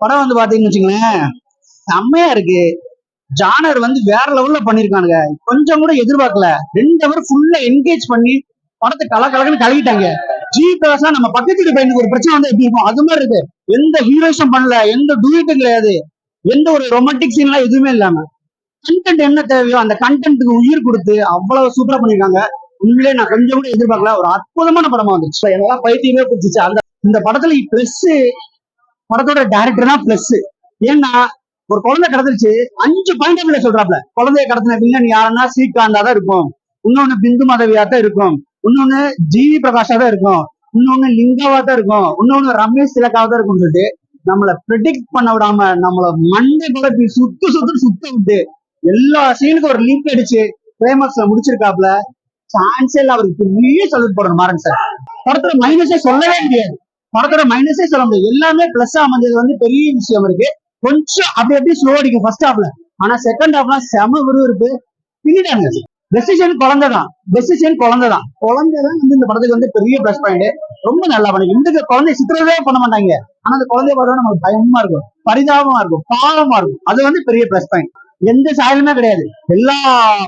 படம் வந்து பாத்தீங்கன்னு வச்சுங்களேன், செம்மையா இருக்கு. ஜானர் வந்து வேற லெவல்ல பண்ணிருக்கானுங்க. கொஞ்சம் கூட எதிர்பார்க்கல. 2 ஹவர் ஃபுல்லா என்கேஜ் பண்ணி படத்தை கலக்கலன்னு கலக்கிட்டாங்க. ஜி பிரகாஷா நம்ம பக்கத்து வீட்டு பையனுக்கு ஒரு பிரச்சனை வந்து எப்படி இருக்கும் அது மாதிரி இருக்கு. எந்த ஹீரோஸும் பண்ணல, எந்த டூயட்டும் கிடையாது, எந்த ஒரு ரொமான்டிக் சீன் எல்லாம் எதுவுமே இல்லாம கண்டென்ட் என்ன தேவையோ அந்த கண்டென்ட்டுக்கு உயிர் கொடுத்து அவ்வளவு சூப்பரா பண்ணிருக்காங்க. உண்மையிலே நான் கொஞ்சம் கூட எதிர்பார்க்கல. ஒரு அற்புதமான படமா வந்துச்சு. என்னெல்லாம் பைத்தியமே பிடிச்சிச்சு. இந்த படத்துல பிளஸ் படத்தோட டைரக்டர் தான் பிளஸ். ஏன்னா ஒரு குழந்தை கடந்துருச்சு 5 பாயிண்ட் சொல்றாப்ல. குழந்தைய கடத்தின வில்லன் யாருன்னா ஸ்ரீகாந்தா தான் இருக்கும், இன்னொன்னு பிந்து மாதவியா தான் இருக்கும், இன்னொன்னு ஜிவி பிரகாஷா தான் இருக்கும், இன்னொன்னு லிங்காவா தான் இருக்கும், இன்னொன்னு ரமேஷ் திலக்காவா தான் இருக்கும் சொல்லிட்டு நம்மளை ப்ரெடிக்ட் பண்ண விடாம நம்மள மண்டை குழப்பி சுத்த விட்டு எல்லா சீனுக்கும் ஒரு லிங்க் அடிச்சு கிளைமாக்ஸ்ல முடிச்சிருக்காப்ல. சான்ஸே இல்ல. அவருக்கு பெரிய சல்யூட் போடணும் மாறன் சார். படத்தோட மைனஸே சொல்லவே முடியாது. படத்தோட மைனஸே சொல்ல முடியாது. எல்லாமே பிளஸ் அமைஞ்சது வந்து பெரிய விஷயம் இருக்கு. கொஞ்சம் அப்படி ஸ்லோ அடிக்கும் ஃபர்ஸ்ட் ஹாஃப்ல. ஆனா செகண்ட் ஹாஃப்ல செம விறுவிறுப்பு பின்னிட்டாங்க. டெசிஷன் குழந்தைதான் வந்து இந்த படத்துக்கு வந்து பெரிய பிளஸ் பாயிண்ட். ரொம்ப நல்லா பண்ணி இந்த குழந்தைய சித்திரவே பண்ண மாட்டாங்க. ஆனா அந்த குழந்தைய பார்த்தா நமக்கு பயமா இருக்கும், பரிதாபமா இருக்கும், பாவமா இருக்கும். அது வந்து பெரிய பிளஸ் பாயிண்ட். எந்த சாயலுமே கிடையாது. எல்லா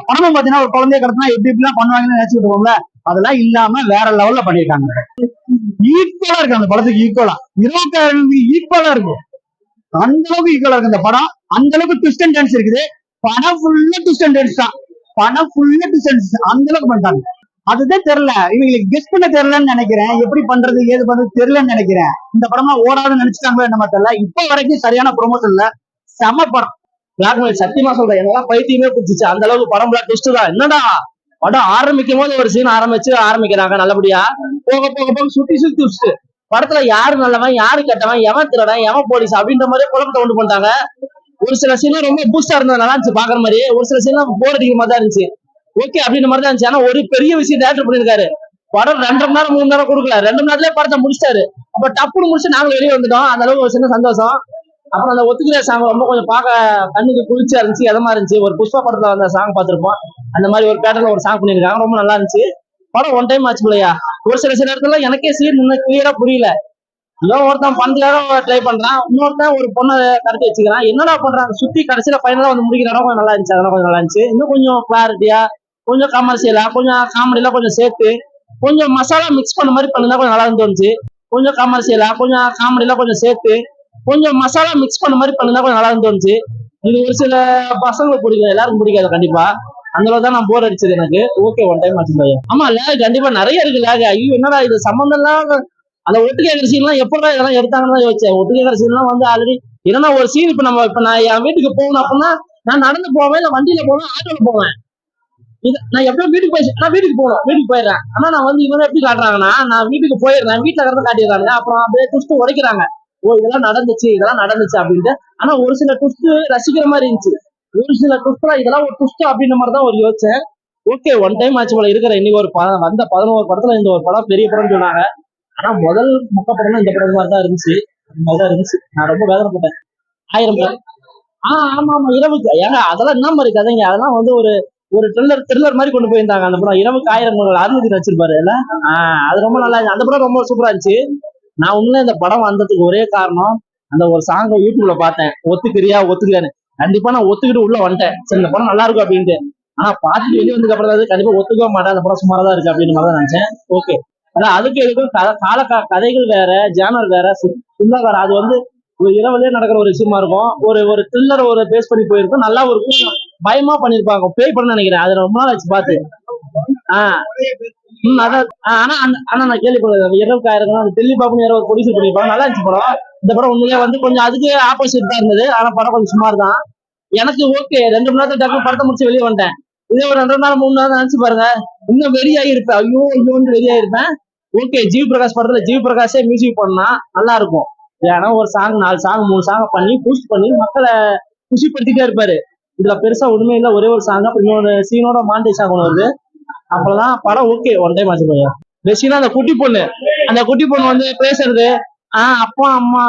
படமும் பாத்தீங்கன்னா ஒரு குழந்தைய கடத்தினா எப்படி எப்படிலாம் பண்ணுவாங்கன்னு நினைச்சுட்டு இருக்கோம்ல, அதெல்லாம் இல்லாம வேற லெவல்ல பண்ணிருக்காங்க. ஈக்குவலா இருக்கு அந்த படத்துக்கு. ஈக்குவலா இருக்கும். அந்த அளவுக்கு ஈக்குவலா இருக்கு இந்த படம். அந்த அளவுக்கு ட்விஸ்ட் அண்ட் டர்ன்ஸ் இருக்குது. படம் ஃபுல்லா ட்விஸ்ட் அண்ட் டர்ன்ஸ் தான். அந்த அளவுக்கு பண்ணிட்டாங்க. அதுதான் தெரியல, இவங்களுக்கு கெஸ் பண்ண தெரியலன்னு நினைக்கிறேன். எப்படி பண்றது ஏது பண்றது தெரியலன்னு நினைக்கிறேன். இந்த படமா ஓடாதுன்னு நினைச்சிட்டாங்களோ என்னமா தெரியல. இப்ப வரைக்கும் சரியான ப்ரொமோஷன் இல்ல. செம படம். பிளாக் அண்ட் சத்தியமா சொல்றேன், என்னெல்லாம் பைத்தியமே பிடிச்சிச்சு. அந்த அளவுக்கு படம் பிளாக் ட்விஸ்ட் தான். என்னடா படம் ஆரம்பிக்கும் போது ஒரு சீன் ஆரம்பிக்கிறாங்க நல்லபடியா. போக போக போக சுத்தி ட்விஸ்ட். படத்துல யாரு நல்லவன் யாரு கெட்டவன் எவன் திருடன் எவன் போலீஸ் அப்படின்ற மாதிரியே குழப்பத்தை கொண்டு பண்ணிட்டாங்க. ஒரு சில சீன்லாம் ரொம்ப பூஸ்டா இருந்தது, நல்லா இருந்துச்சு பாக்குற மாதிரி. ஒரு சில சீன்லாம் போர் அடிக்கிற மாதிரி தான் இருந்துச்சு. ஓகே அப்படின்ற மாதிரி தான் இருந்துச்சு. ஆனா ஒரு பெரிய விஷயம் டேரக்டர் பண்ணிருக்காரு. படம் 2.5 மணி நேரம் 3 மணி நேரம் கொடுக்கல, 2 மணி நேரத்திலே படத்தை முடிச்சிட்டாரு. அப்ப டப்புன்னு முடிச்சு நாங்க வெளியே வந்துட்டோம். அந்த அளவுக்கு ஒரு சின்ன சந்தோஷம். அப்புறம் அந்த ஒத்துக்கிற சாங் ரொம்ப கொஞ்சம் பார்க்க கண்ணுக்கு குளிர்ச்சியா இருந்துச்சு, எதமா இருந்துச்சு. ஒரு புஷ்பா படத்துல வந்த சாங் பார்த்திருப்போம், அந்த மாதிரி ஒரு பேட்டர்ல ஒரு சாங் பண்ணிருக்காங்க. ரொம்ப நல்லா இருந்துச்சு. படம் ஒன் டைம் ஆச்சு இல்லையா. ஒரு சில இடத்துல எனக்கே சீன் கிளியரா புரியல. இவன் ஒருத்தன் பண்றதுக்காக ட்ரை பண்றான், இன்னொருத்தன் ஒரு பொண்ணை கடத்தி வச்சுக்கிறான். என்னடா பண்றாங்க சுத்தி கடைசியில ஃபைனலா வந்து முடிக்கிற இடம் கொஞ்சம் நல்லா இருந்துச்சு. அதெல்லாம் கொஞ்சம் நல்லா இருந்துச்சு. இன்னும் கொஞ்சம் கிளாரிட்டியா, கொஞ்சம் கமர்ஷியலா, கொஞ்சம் காமெடியெல்லாம் கொஞ்சம் சேர்த்து கொஞ்சம் மசாலா மிக்ஸ் பண்ண மாதிரி பண்ணுனா கொஞ்சம் நல்லா இருந்துச்சு. கொஞ்சம் கமர்ஷியலா கொஞ்சம் காமெடியெல்லாம் கொஞ்சம் சேர்த்து கொஞ்சம் மசாலா மிக்ஸ் பண்ண மாதிரி பண்ணுனா கொஞ்சம் நல்லா இருந்துச்சு. இது ஒரு சில பசங்களுக்கு பிடிக்கும், எல்லாருக்கும் பிடிக்காது கண்டிப்பா. அந்த அளவு தான் நான் போர் அடிச்சது எனக்கு. ஓகே ஒன் டைம் ஆச்சு. ஆமா லேக் கண்டிப்பா நிறைய இருக்கு. லேக் ஐயோ என்னடா இது சம்பந்தம் எல்லாம். அந்த ஒட்டு கேட்கற சீன்லாம் எப்படா இதெல்லாம் எடுத்தாங்கன்னு யோசிச்சேன். ஒட்டு கேட்கற சீன்லாம் வந்து ஆல்ரெடி என்னன்னா ஒரு சீன் இப்ப நான் என் வீட்டுக்கு போகணும் அப்படின்னா நான் நடந்து போவேன், இல்ல வண்டியில போவேன், ஆட்டோல போவேன். நான் எப்படியும் வீட்டுக்கு போகணும், வீட்டுக்கு போயிடுறேன். ஆனா நான் வந்து இவங்க எப்படி காட்டுறாங்கன்னா நான் வீட்டுக்கு போயிடுறேன், வீட்டுல இருந்து காட்டிடுறாங்க. அப்புறம் அப்படியே ட்விஸ்ட் உடைக்கிறாங்க. ஓ இதெல்லாம் நடந்துச்சு அப்படின்ட்டு. ஆனா ஒரு சில ட்விஸ்ட் ரசிக்கிற மாதிரி இருந்துச்சு. ஒரு சில ட்விஸ்ட்ல இதெல்லாம் ஒரு ட்விஸ்ட் அப்படின்ற மாதிரி தான் ஒரு யோசிச்சேன். ஓகே ஒன் டைம் ஆச்சு போல இருக்கிற. இன்னைக்கு ஒரு வந்த 11 படத்துல இந்த ஒரு படம் பெரிய படம்னு சொன்னாங்க. ஆனா முதல் முக்க படம் இந்த படம் மாதிரி தான் இருந்துச்சு. நான் ரொம்ப வேதனைப்பட்டேன். 1000 பேர். ஆமா இரவுக்கு ஏங்க அதெல்லாம் என்ன மாதிரி கதைங்க. அதெல்லாம் வந்து ஒரு ஒரு த்ரில்லர் மாதிரி கொண்டு போயிருந்தாங்க. அந்த படம் இரவுக்கு 1000 அருணதி வச்சிருப்பாரு இல்ல. அது ரொம்ப நல்லா இருந்துச்சு. அந்த படம் ரொம்ப சூப்பரா இருந்துச்சு. நான் உண்மையில இந்த படம் வந்ததுக்கு ஒரே காரணம் அந்த ஒரு சாங்கை யூடியூப்ல பார்த்தேன், ஒத்துக்கிறியான்னு. கண்டிப்பா நான் ஒத்துக்கிட்டு உள்ள வந்துட்டேன். சரி இந்த படம் நல்லா இருக்கும் அப்படின்ட்டு. ஆனா பார்த்துட்டு வெளியே வந்ததுக்கு அப்புறம் கண்டிப்பா ஒத்துக்க மாட்டேன், அந்த படம் சுமாரா தான் இருக்கு அப்படின்னு மாதிரி தான் நினைச்சேன். ஓகே அதான் அதுக்கு எதுக்கும் கதைகள் வேற, ஜேனர் வேற, ஃபுல்லா வேற. அது வந்து ஒரு இரவுலயே நடக்கிற ஒரு விஷயமா இருக்கும். ஒரு த்ரில்லர் ஒரு பேஸ் பண்ணி போயிருக்கும். நல்லா ஒரு பயமா பண்ணிருப்பாங்க. பேய் பண்ண நினைக்கிறேன். அது ரொம்ப நாள் ஆச்சு பார்த்து. ஆனா நான் கேள்விப்படுறேன் இரவுக்கு 1000 டெல்லி பாபுன்னு இரவு ப்ரொடியூசர் பண்ணிருப்பாங்க. நல்லா இருந்துச்சு படம். இந்த படம் உண்மையிலே வந்து கொஞ்சம் அதுக்கு ஆப்போசிட் தான் இருந்தது. ஆனா படம் கொஞ்சம் சுமார் தான் எனக்கு. ஓகே 2 மணி நேரத்துல டக்கு படத்தை முடிச்சு வெளியே வந்துட்டேன். இதே ஒரு 2 நாள் 3 நாள் நினைச்சு பாருங்க, இன்னும் வெறியாயிருப்பேன். ஐயோன்னு வெறியாயிருப்பேன். ஓகே ஜிவி பிரகாஷ் படத்துல ஜிவி பிரகாஷே மியூசிக் பண்ணா நல்லா இருக்கும். ஏன்னா ஒரு சாங் 4 சாங் 3 சாங் பண்ணி பூஸ்ட் பண்ணி மக்களை குஷிப்படுத்திட்டே இருப்பாரு. இதுல பெருசா உண்மையில ஒரே ஒரு சாங், அப்புறம் இன்னொரு சீனோட மாண்டே சாங் ஒன்று வருது. அப்பதான் படம் ஓகே ஒன் டைம் ஆச்சு போயா. பெஸ்டினா அந்த குட்டி பொண்ணு வந்து பேசுறது, அப்பா அம்மா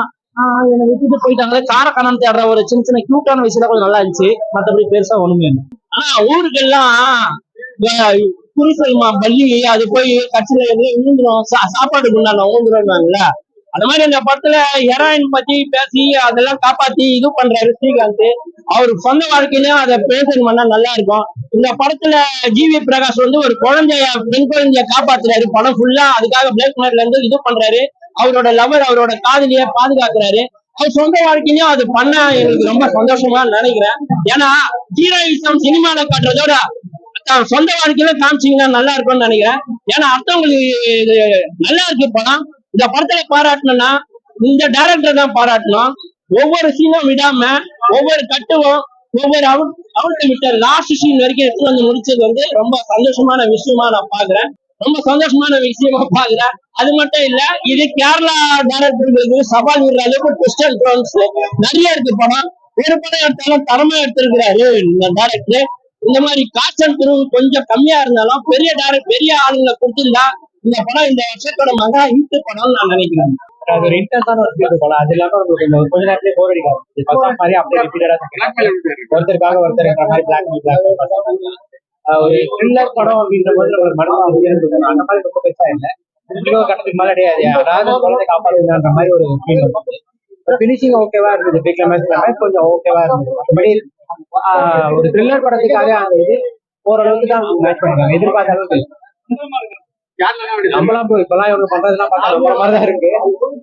என்னை விட்டுட்டு போயிட்டாங்களே காரக்கானு தேடுற ஒரு சின்ன சின்ன கியூட்டான விஷயம் கொஞ்சம் நல்லா இருந்துச்சு. மற்றபடி பெருசா ஒண்ணுமே இல்லை. ஊருக்கெல்லாம் குறிசல்மா பள்ளி அது போய் கட்சியில விழுந்துடும், சாப்பாடு உண்டான ஊந்துருவாங்கல்ல. அந்த மாதிரி அந்த படத்துல ஹெராயின் பத்தி பேசி அதெல்லாம் காப்பாத்தி இது பண்றாரு ஸ்ரீகாந்த். அவரு சொந்த வாழ்க்கையிலயும் அதை பிரசன்ட் பண்ணா நல்லா இருக்கும். இந்த படத்துல ஜிவி பிரகாஷ் வந்து ஒரு பெண் குழந்தைய காப்பாத்துறாரு படம் ஃபுல்லா. அதுக்காக பிளாக் மேட்ல இருந்து இது பண்றாரு. அவரோட லவர் அவரோட காதலிய பாதுகாக்கிறாரு. அவர் சொந்த வாழ்க்கையிலயும் அது பண்ண எனக்கு ரொம்ப சந்தோஷமா நினைக்கிறேன். ஏன்னா ஹீரோயிசம் சினிமால காட்டுறதோட சொந்த வாழ்க்கையில காமிச்சிங்கன்னா நல்லா இருக்கும்னு நினைக்கிறேன். ஏன்னா அடுத்தவங்களுக்கு இது நல்லா இருக்கு படம். இந்த படத்துல பாராட்டணும்னா இந்த டைரக்டர் தான் பாராட்டணும். ஒவ்வொரு சீனும் விடாம ஒவ்வொரு கட்டுவும் ஒவ்வொரு அவுட் விட்ட லாஸ்ட் சீன் வரைக்கும் எடுத்து வந்து முடிச்சது வந்து ரொம்ப சந்தோஷமான விஷயமா நான் பாக்குறேன். ரொம்ப சந்தோஷமான விஷயமா பாக்குறேன். அது மட்டும் இல்ல, இது கேரளா டைரக்டர்களுக்கு சவால் விடுற அளவுக்கு ட்விஸ்ட் அண்ட் டர்ன்ஸ் நிறைய இருக்கு படம். ஒரு படம் எடுத்தாலும் தரமா எடுத்திருக்கிறாரு இந்த டைரக்டர். இந்த மாதிரி காஸ்ட் அண்ட் குரூ கொஞ்சம் கம்மியா இருந்தாலும் பெரிய ஆளுங்களை கொடுத்திருந்தா இந்த படம் இந்த வருஷத்தோட மகா ஹிட் படம்னு நான் நினைக்கிறேன். அது ஒரு இன்டென்ஸான ஒரு ஃபீல் போல. அது இல்லாம உங்களுக்கு கொஞ்ச நேரத்திலே போர் அடிக்காது. மாதிரி அப்படியே ரிப்பீட்டடா ஒருத்தருக்காக ஒருத்தர் மாதிரி பிளாக் ஒரு த்ரில்லர் படம் அப்படின்ற போது ஒரு மனம் அந்த மாதிரி ரொம்ப பெருசா இல்லை. இன்னொரு கட்டத்துக்கு மேலே அதாவது குழந்தை காப்பாற்றுன்ற மாதிரி ஒரு ஃபீல் இருக்கும். பினிஷிங் ஓகேவா இருந்தது. பிக் கிளைமேக்ஸ் கொஞ்சம் ஓகேவா இருந்தது. மற்றபடி ஒரு த்ரில்லர் படத்துக்காக அந்த இது ஓரளவுக்கு தான் மேட்ச் பண்ணிருக்காங்க. எதிர்பார்த்த அளவுக்கு நம்மளாம் போய் இப்பெல்லாம் இவங்க பண்றதுலாம் பார்த்தா நம்மள மாதிரிதான் இருக்கு.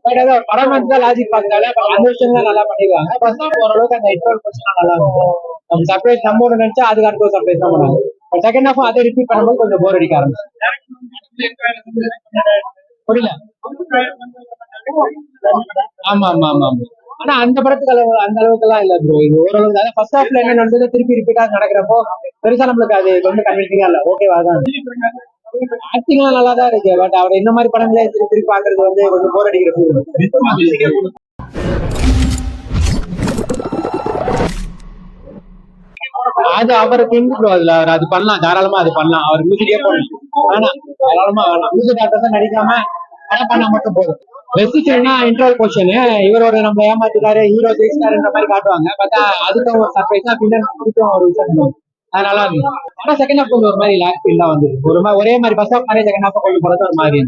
பட் அதான் படம் தான் லாஜிக் பார்த்தால அந்த விஷயம் நல்லா பண்ணிருக்காங்க. ஃபர்ஸ்ட் ஹாஃப் ஓரளவுக்கு அந்த இன்ட்ரோல் பொசிஷன் நல்லா இருக்கும். நம்ம சர்ப்ரைஸ் நம்ம ஒன்று நினைச்சா அதுக்கு அடுத்த சர்ப்ரைஸ் தான் பண்ணுவாங்க. பட் செகண்ட் ஹாஃப் அதை ரிப்பீட் பண்ணும்போது கொஞ்சம் போர் அடிக்க ஆரம்பிச்சு. புரியல. ஆமா ஆமா ஆமா ஆமா. ஆனா அந்த படத்துக்கு அந்த அளவுக்கு எல்லாம் இல்ல ப்ரோ. இது ஓரளவுக்கு அதான் ஃபர்ஸ்ட் ஹாஃப்ல என்ன நடந்தது திருப்பி ரிப்பீட்டா நடக்கிறப்போ பெருசா நம்மளுக்கு அது கொஞ்சம் கன்வின்சிங்கா இல்ல. ஓகேவா தான் ஆக்டிங் எல்லாம் நல்லா தான் இருக்கு. பட் அவர் இந்த மாதிரி படங்களே திருப்பி பாக்குறது வந்து கொஞ்சம் போர் அடிக்கிறது. அது அவருக்கு ப்ரோ. அதுல அவர் அது பண்ணலாம், தாராளமா அது பண்ணலாம். அவர் மியூசிக்கே போடலாம், வேணாம் தாராளமா வேணாம். மியூசிக் ஆர்டர் நடிக்காம படம் பண்ணா மட்டும் போதும். வெஸ்டினா இன்ட்ரோல் போர்ஷன் இவரோட நம்ம ஏமாத்திட்டாரு ஹீரோ ஜெயிச்சிட்டாருன்ற மாதிரி காட்டுவாங்க. பார்த்தா அதுக்கு ஒரு சர்ப்ரைஸா பின்னர் ஒரு விஷயம் அதனால ஆனா செகண்ட் ஹாஃப் கொஞ்சம் ஒரு மாதிரி லாக் ஃபீல் தான் வந்து ஒரு மாதிரி ஒரே மாதிரி ஃபர்ஸ்ட் ஹாஃப் மாதிரி செகண்ட் ஹாஃப் கொஞ்சம் படத்தை ஒரு மாதிரி